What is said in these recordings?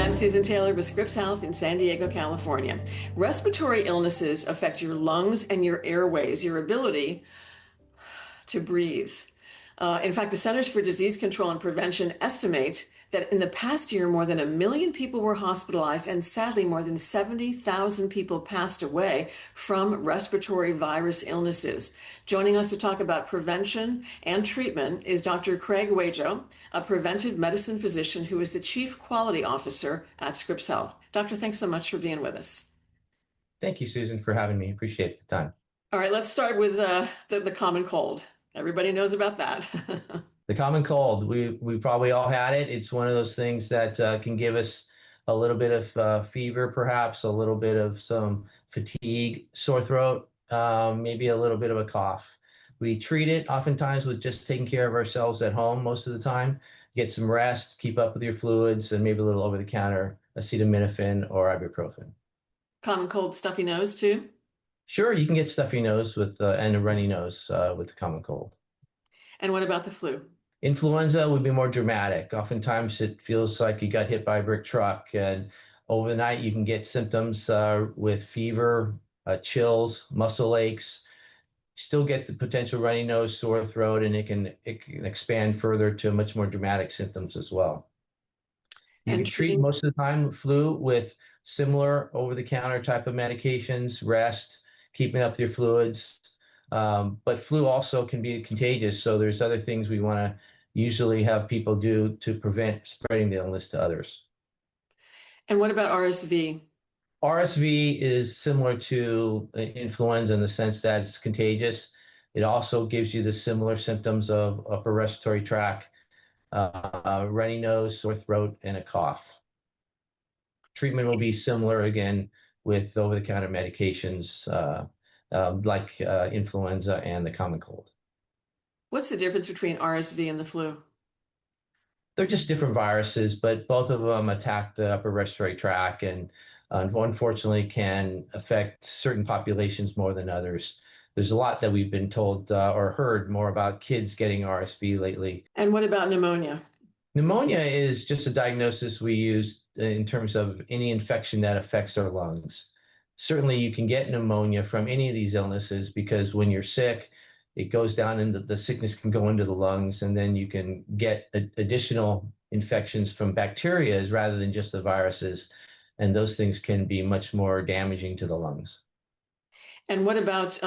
I'm Susan Taylor with Scripps Health in San Diego, California. Respiratory illnesses affect your lungs and your airways, your ability to breathe. In fact, the Centers for Disease Control and Prevention estimate that in the past year, more than 1 million people were hospitalized, and sadly, more than 70,000 people passed away from respiratory virus illnesses. Joining us to talk about prevention and treatment is Dr. Craig Uejo, a preventive medicine physician who is the Chief Quality Officer at Scripps Health. Doctor, thanks so much for being with us. Thank you, Susan, for having me. Appreciate the time. All right, let's start with the common cold. Everybody knows about that. The common cold, we probably all had it. It's one of those things that can give us a little bit of fever, perhaps a little bit of some fatigue, sore throat, maybe a little bit of a cough. We treat it oftentimes with just taking care of ourselves at home most of the time. Get some rest, keep up with your fluids, and maybe a little over-the-counter acetaminophen or ibuprofen. Common cold, stuffy nose too? Sure, you can get stuffy nose with and a runny nose with the common cold. And what about the flu? Influenza would be more dramatic. Oftentimes it feels like you got hit by a brick truck, and overnight you can get symptoms with fever, chills, muscle aches, still get the potential runny nose, sore throat, and it can expand further to much more dramatic symptoms as well. You And can treat most of the time flu with similar over-the-counter type of medications, rest, keeping up your fluids. But flu also can be contagious, so there's other things we want to usually have people do to prevent spreading the illness to others. And what about RSV? RSV is similar to influenza in the sense that it's contagious. It also gives you the similar symptoms of upper respiratory tract, runny nose, sore throat, and a cough. Treatment will be similar again with over-the-counter medications like influenza and the common cold. What's the difference between RSV and the flu? They're just different viruses, but both of them attack the upper respiratory tract and unfortunately can affect certain populations more than others. There's a lot that we've been told or heard more about kids getting RSV lately. And what about pneumonia? Pneumonia is just a diagnosis we use in terms of any infection that affects our lungs. Certainly, you can get pneumonia from any of these illnesses because when you're sick, it goes down into the sickness can go into the lungs, and then you can get additional infections from bacteria rather than just the viruses. And those things can be much more damaging to the lungs. And what about,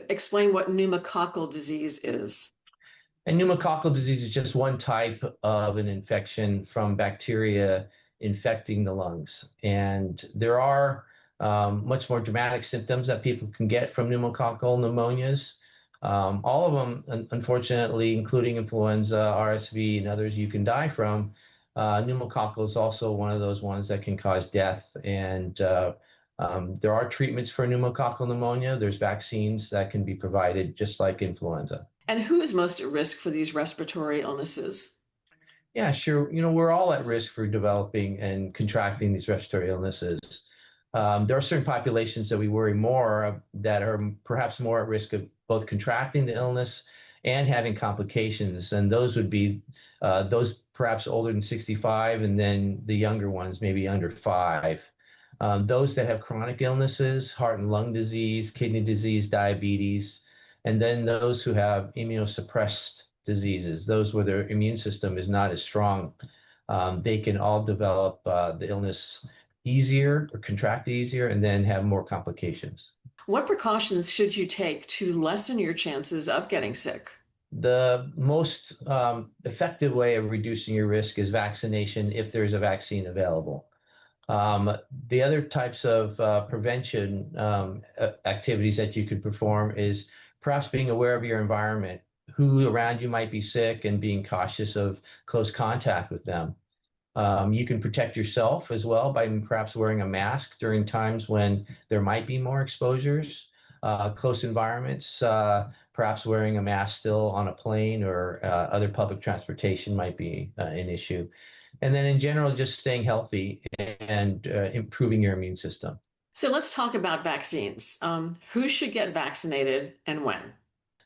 explain what pneumococcal disease is? And pneumococcal disease is just one type of an infection from bacteria infecting the lungs. And there are much more dramatic symptoms that people can get from pneumococcal pneumonias. All of them, unfortunately, including influenza, RSV, and others you can die from. Pneumococcal is also one of those ones that can cause death. And there are treatments for pneumococcal pneumonia. There's vaccines that can be provided just like influenza. And who is most at risk for these respiratory illnesses? Yeah, sure. We're all at risk for developing and contracting these respiratory illnesses. There are certain populations that we worry more that are perhaps more at risk of both contracting the illness and having complications. And those would be those perhaps older than 65, and then the younger ones, maybe under 5. Those that have chronic illnesses, heart and lung disease, kidney disease, diabetes, and then those who have immunosuppressed diseases, those where their immune system is not as strong, they can all develop the illness easier or contract easier and then have more complications. What precautions should you take to lessen your chances of getting sick? The most effective way of reducing your risk is vaccination if there's a vaccine available. The other types of prevention activities that you could perform is perhaps being aware of your environment, who around you might be sick, and being cautious of close contact with them. You can protect yourself as well by perhaps wearing a mask during times when there might be more exposures, close environments, perhaps wearing a mask still on a plane or other public transportation might be an issue. And then in general, just staying healthy and improving your immune system. So let's talk about vaccines. Who should get vaccinated and when?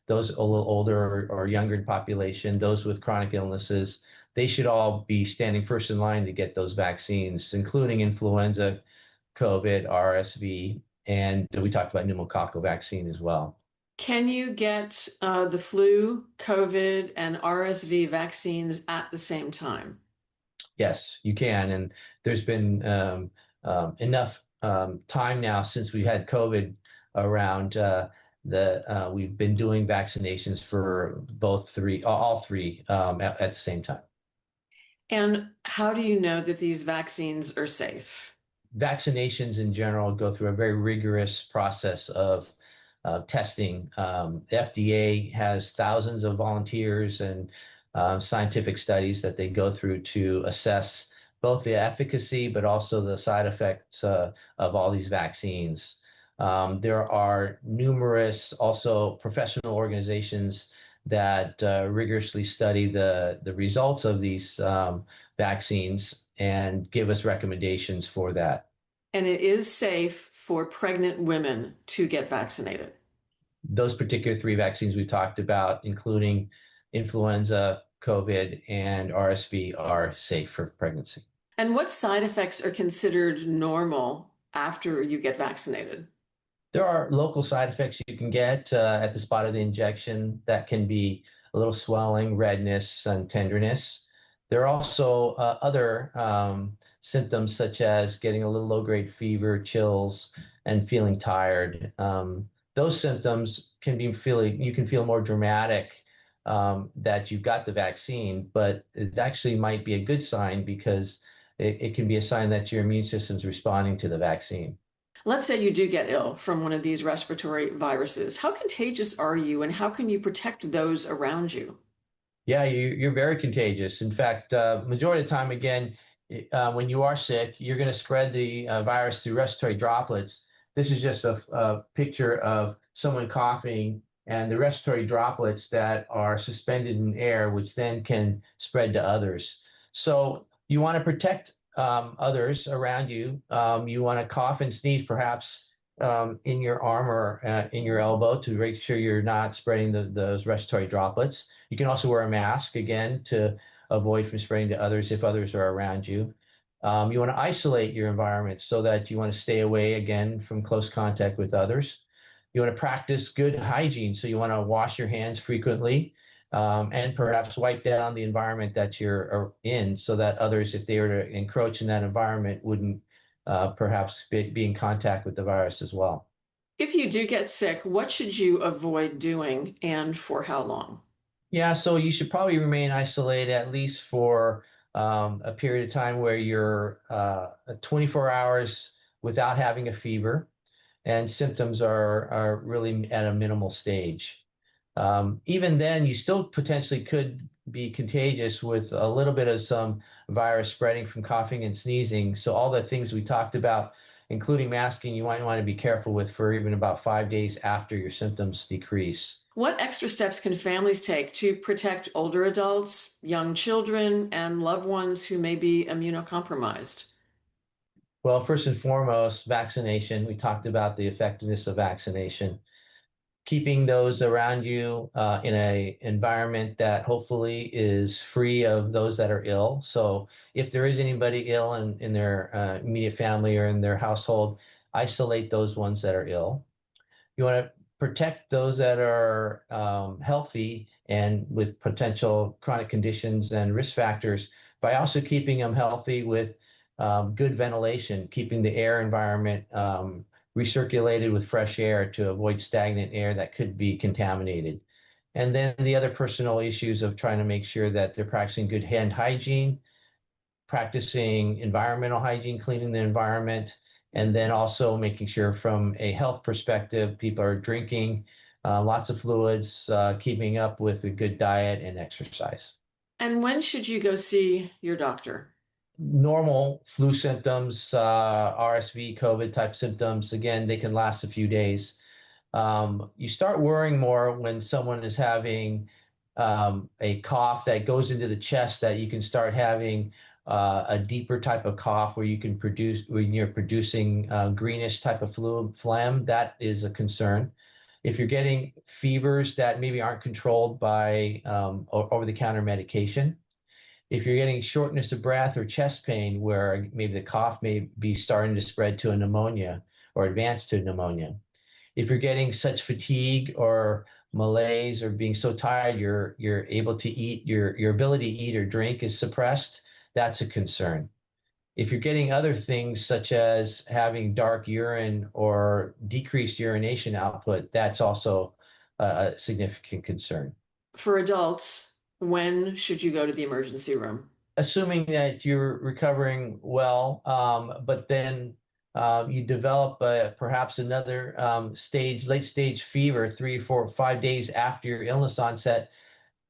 those a little older or younger in population, those with chronic illnesses, they should all be standing first in line to get those vaccines, including influenza, COVID, RSV, and we talked about pneumococcal vaccine as well. Can you get the flu, COVID, and RSV vaccines at the same time? Yes, you can. And there's been enough time now since we had COVID around we've been doing vaccinations for all three at the same time. And how do you know that these vaccines are safe? Vaccinations in general go through a very rigorous process of testing. The FDA has thousands of volunteers and scientific studies that they go through to assess both the efficacy but also the side effects of all these vaccines. There are numerous also professional organizations that rigorously study the results of these vaccines and give us recommendations for that. And it is safe for pregnant women to get vaccinated. Those particular three vaccines we talked about, including influenza, COVID, and RSV, are safe for pregnancy. And what side effects are considered normal after you get vaccinated? There are local side effects you can get at the spot of the injection that can be a little swelling, redness, and tenderness. There are also other symptoms such as getting a little low-grade fever, chills, and feeling tired. Those symptoms can be feeling, you can feel more dramatic that you've got the vaccine, but it actually might be a good sign because it can be a sign that your immune system's responding to the vaccine. Let's say you do get ill from one of these respiratory viruses. How contagious are you, and how can you protect those around you? Yeah, you're very contagious. In fact, majority of the time, again, when you are sick, you're going to spread the virus through respiratory droplets. This is just a picture of someone coughing and the respiratory droplets that are suspended in air, which then can spread to others. So you want to protect others around you. You want to cough and sneeze, perhaps in your arm or in your elbow to make sure you're not spreading those respiratory droplets. You can also wear a mask again to avoid from spreading to others if others are around you. You want to isolate your environment so that you want to stay away again from close contact with others. You want to practice good hygiene, so you want to wash your hands frequently and perhaps wipe down the environment that you're in so that others, if they were to encroach in that environment, wouldn't perhaps be in contact with the virus as well. If you do get sick, what should you avoid doing and for how long? Yeah, so you should probably remain isolated at least for a period of time where you're 24 hours without having a fever and symptoms are really at a minimal stage. Even then, you still potentially could be contagious with a little bit of some virus spreading from coughing and sneezing. So all the things we talked about, including masking, you might want to be careful with for even about 5 days after your symptoms decrease. What extra steps can families take to protect older adults, young children, and loved ones who may be immunocompromised? Well, first and foremost, vaccination. We talked about the effectiveness of vaccination. Keeping those around you in a environment that hopefully is free of those that are ill. So if there is anybody ill in their immediate family or in their household, isolate those ones that are ill. You want to protect those that are healthy and with potential chronic conditions and risk factors by also keeping them healthy with good ventilation, keeping the air environment recirculated with fresh air to avoid stagnant air that could be contaminated. And then the other personal issues of trying to make sure that they're practicing good hand hygiene, practicing environmental hygiene, cleaning the environment, and then also making sure from a health perspective, people are drinking lots of fluids, keeping up with a good diet and exercise. And when should you go see your doctor? Normal flu symptoms, RSV, COVID type symptoms, again, they can last a few days. You start worrying more when someone is having a cough that goes into the chest, that you can start having a deeper type of cough where when you're producing greenish type of fluid phlegm. That is a concern. If you're getting fevers that maybe aren't controlled by over-the-counter medication, if you're getting shortness of breath or chest pain where maybe the cough may be starting to spread to a pneumonia or advance to pneumonia, if you're getting such fatigue or malaise or being so tired you're able to eat, your ability to eat or drink is suppressed, that's a concern. If you're getting other things such as having dark urine or decreased urination output, that's also a significant concern. For adults, when should you go to the emergency room? Assuming that you're recovering well, but then you develop perhaps another late stage fever 3, 4, 5 days after your illness onset,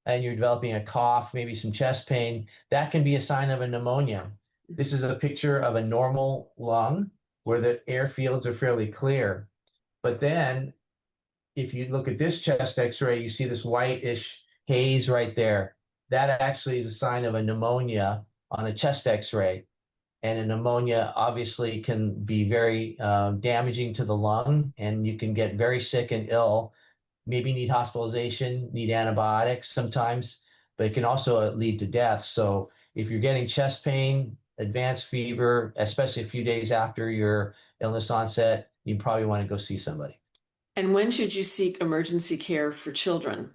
and you're developing a cough, maybe some chest pain, that can be a sign of a pneumonia. This is a picture of a normal lung where the air fields are fairly clear. But then if you look at this chest x-ray, you see this whitish haze right there. That actually is a sign of a pneumonia on a chest x-ray. And a pneumonia obviously can be very damaging to the lung, and you can get very sick and ill, maybe need hospitalization, need antibiotics sometimes, but it can also lead to death. So if you're getting chest pain, advanced fever, especially a few days after your illness onset, you probably want to go see somebody. And when should you seek emergency care for children?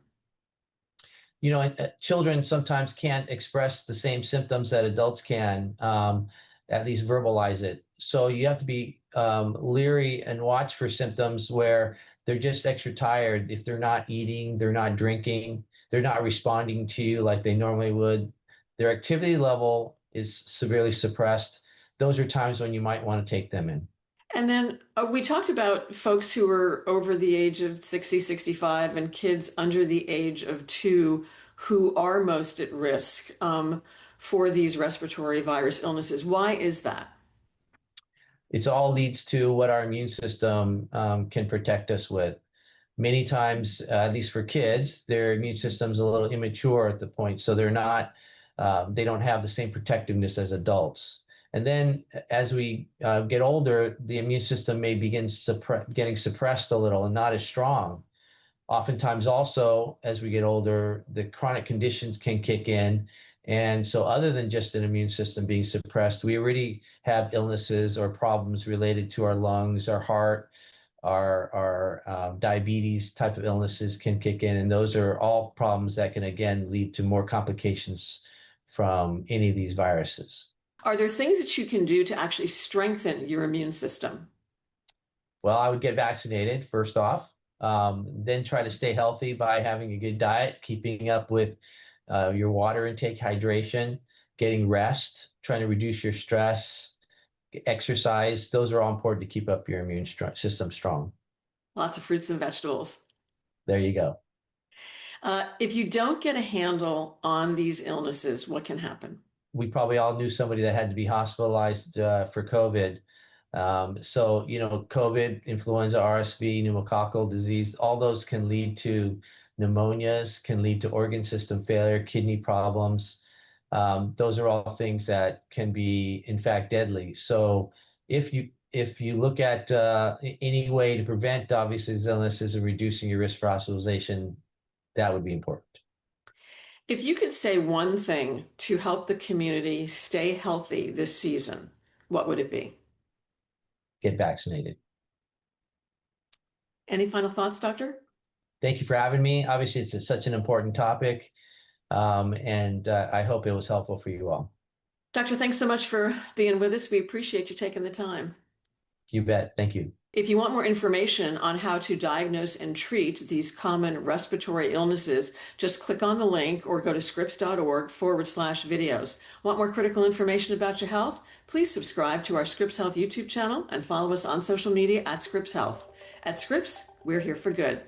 Children sometimes can't express the same symptoms that adults can, at least verbalize it. So you have to be leery and watch for symptoms where they're just extra tired. If they're not eating, they're not drinking, they're not responding to you like they normally would, their activity level is severely suppressed. Those are times when you might want to take them in. And then we talked about folks who are over the age of 60, 65, and kids under the age of 2 who are most at risk for these respiratory virus illnesses. Why is that? It all leads to what our immune system can protect us with. Many times, at least for kids, their immune system's a little immature at the point, so they don't have the same protectiveness as adults. And then as we get older, the immune system may begin getting suppressed a little and not as strong. Oftentimes also, as we get older, the chronic conditions can kick in. And so other than just an immune system being suppressed, we already have illnesses or problems related to our lungs, our heart, our diabetes type of illnesses can kick in. And those are all problems that can, again, lead to more complications from any of these viruses. Are there things that you can do to actually strengthen your immune system? Well, I would get vaccinated first off, then try to stay healthy by having a good diet, keeping up with your water intake, hydration, getting rest, trying to reduce your stress, exercise. Those are all important to keep up your immune system strong. Lots of fruits and vegetables. There you go. If you don't get a handle on these illnesses, what can happen? We probably all knew somebody that had to be hospitalized for COVID. COVID, influenza, RSV, pneumococcal disease, all those can lead to pneumonias, can lead to organ system failure, kidney problems. Those are all things that can be, in fact, deadly. So if you look at any way to prevent, obviously, these illnesses and reducing your risk for hospitalization, that would be important. If you could say one thing to help the community stay healthy this season, what would it be? Get vaccinated. Any final thoughts, Doctor? Thank you for having me. Obviously, it's such an important topic, and I hope it was helpful for you all. Doctor, thanks so much for being with us. We appreciate you taking the time. You bet. Thank you. If you want more information on how to diagnose and treat these common respiratory illnesses, just click on the link or go to scripps.org/videos. Want more critical information about your health? Please subscribe to our Scripps Health YouTube channel and follow us on social media at Scripps Health. At Scripps, we're here for good.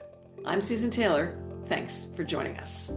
I'm Susan Taylor. Thanks for joining us.